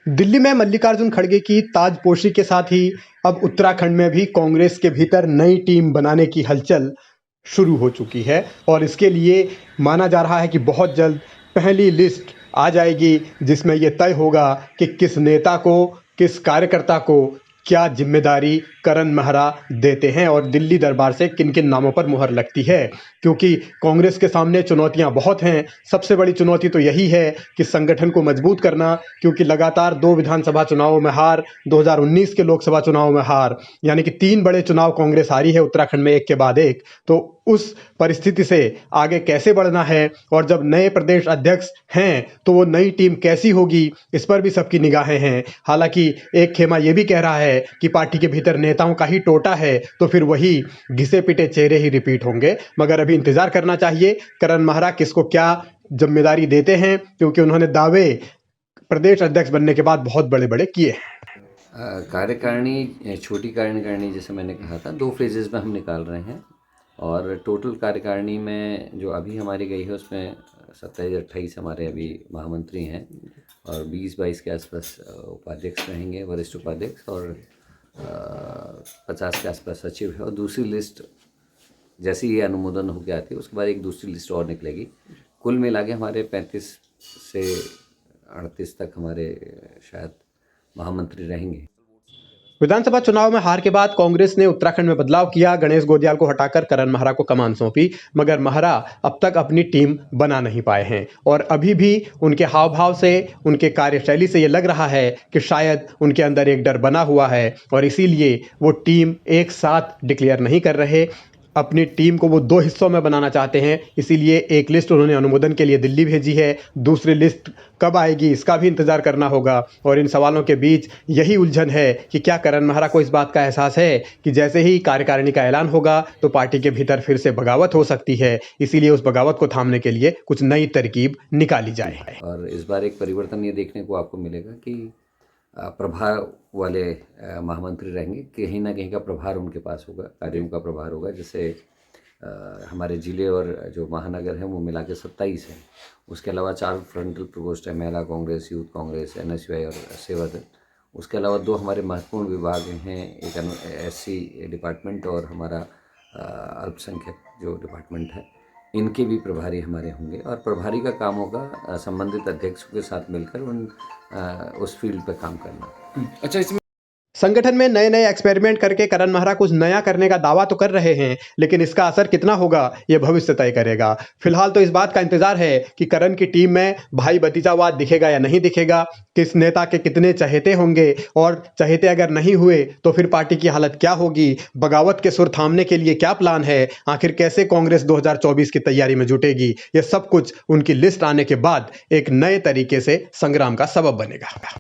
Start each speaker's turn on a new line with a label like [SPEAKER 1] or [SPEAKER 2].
[SPEAKER 1] दिल्ली में मल्लिकार्जुन खड़गे की ताजपोशी के साथ ही अब उत्तराखंड में भी कांग्रेस के भीतर नई टीम बनाने की हलचल शुरू हो चुकी है और इसके लिए माना जा रहा है कि बहुत जल्द पहली लिस्ट आ जाएगी जिसमें यह तय होगा कि किस नेता को, किस कार्यकर्ता को क्या जिम्मेदारी करण मेहरा देते हैं और दिल्ली दरबार से किन किन नामों पर मुहर लगती है। क्योंकि कांग्रेस के सामने चुनौतियां बहुत हैं। सबसे बड़ी चुनौती तो यही है कि संगठन को मजबूत करना, क्योंकि लगातार 2 विधानसभा चुनावों में हार, 2019 के लोकसभा चुनाव में हार, यानी कि 3 बड़े चुनाव कांग्रेस हारी है उत्तराखंड में एक के बाद एक। तो उस परिस्थिति से आगे कैसे बढ़ना है और जब नए प्रदेश अध्यक्ष हैं तो वो नई टीम कैसी होगी, इस पर भी सबकी निगाहें हैं। हालांकि एक खेमा ये भी कह रहा है कि पार्टी के भीतर नेताओं का ही टोटा है तो फिर वही घिसे पिटे चेहरे ही रिपीट होंगे। मगर अभी इंतजार करना चाहिए करण मेहरा किसको क्या जिम्मेदारी देते हैं, क्योंकि उन्होंने दावे प्रदेश अध्यक्ष बनने के बाद बहुत बड़े बड़े किए हैं।
[SPEAKER 2] कार्यकारिणी, छोटी कार्यकारिणी जैसे मैंने कहा था 2 फेजेस में हम निकाल रहे हैं और टोटल कार्यकारिणी में जो अभी हमारी गई है उसमें 27-28 हमारे अभी महामंत्री हैं और 20-22 के आसपास उपाध्यक्ष रहेंगे, वरिष्ठ उपाध्यक्ष, और 50 के आसपास सचिव है। और दूसरी लिस्ट जैसे ये अनुमोदन होकर आती है उसके बाद एक दूसरी लिस्ट और निकलेगी। कुल मिला के हमारे 35 से 38 तक हमारे शायद महामंत्री रहेंगे।
[SPEAKER 1] विधानसभा चुनाव में हार के बाद कांग्रेस ने उत्तराखंड में बदलाव किया, गणेश गोदियाल को हटाकर करण मेहरा को कमान सौंपी। मगर मेहरा अब तक अपनी टीम बना नहीं पाए हैं और अभी भी उनके हाव भाव से, उनके कार्यशैली से ये लग रहा है कि शायद उनके अंदर एक डर बना हुआ है और इसीलिए वो टीम एक साथ डिक्लेयर नहीं कर रहे। अपनी टीम को वो 2 हिस्सों में बनाना चाहते हैं, इसीलिए एक लिस्ट उन्होंने अनुमोदन के लिए दिल्ली भेजी है। दूसरी लिस्ट कब आएगी इसका भी इंतजार करना होगा और इन सवालों के बीच यही उलझन है कि क्या करण मेहरा को इस बात का एहसास है कि जैसे ही कार्यकारिणी का ऐलान होगा तो पार्टी के भीतर फिर से बगावत हो सकती है, इसीलिए उस बगावत को थामने के लिए कुछ नई तरकीब निकाली जाए।
[SPEAKER 2] और इस बार एक परिवर्तन ये देखने को आपको मिलेगा कि प्रभार वाले महामंत्री रहेंगे, कहीं ना कहीं का प्रभार उनके पास होगा, कार्यों का प्रभार होगा। जैसे हमारे जिले और जो महानगर हैं वो मिला के 27 हैं। उसके अलावा 4 फ्रंटल प्रकोष्ठ है, महिला कांग्रेस, यूथ कांग्रेस, NSY और सेवा दल। उसके अलावा 2 हमारे महत्वपूर्ण विभाग हैं, एक SC डिपार्टमेंट और हमारा अल्पसंख्यक जो डिपार्टमेंट है, इनके भी प्रभारी हमारे होंगे। और प्रभारी का काम होगा संबंधित अध्यक्षों के साथ मिलकर उस फील्ड पर काम करना।
[SPEAKER 1] अच्छा, इसमें संगठन में नए नए एक्सपेरिमेंट करके करण मेहरा कुछ नया करने का दावा तो कर रहे हैं, लेकिन इसका असर कितना होगा ये भविष्य तय करेगा। फिलहाल तो इस बात का इंतजार है कि करण की टीम में भाई भतीजावाद दिखेगा या नहीं दिखेगा, किस नेता के कितने चहेते होंगे और चहेते अगर नहीं हुए तो फिर पार्टी की हालत क्या होगी, बगावत के सुर थामने के लिए क्या प्लान है, आखिर कैसे कांग्रेस 2024 की तैयारी में जुटेगी, ये सब कुछ उनकी लिस्ट आने के बाद एक नए तरीके से संग्राम का सबब बनेगा।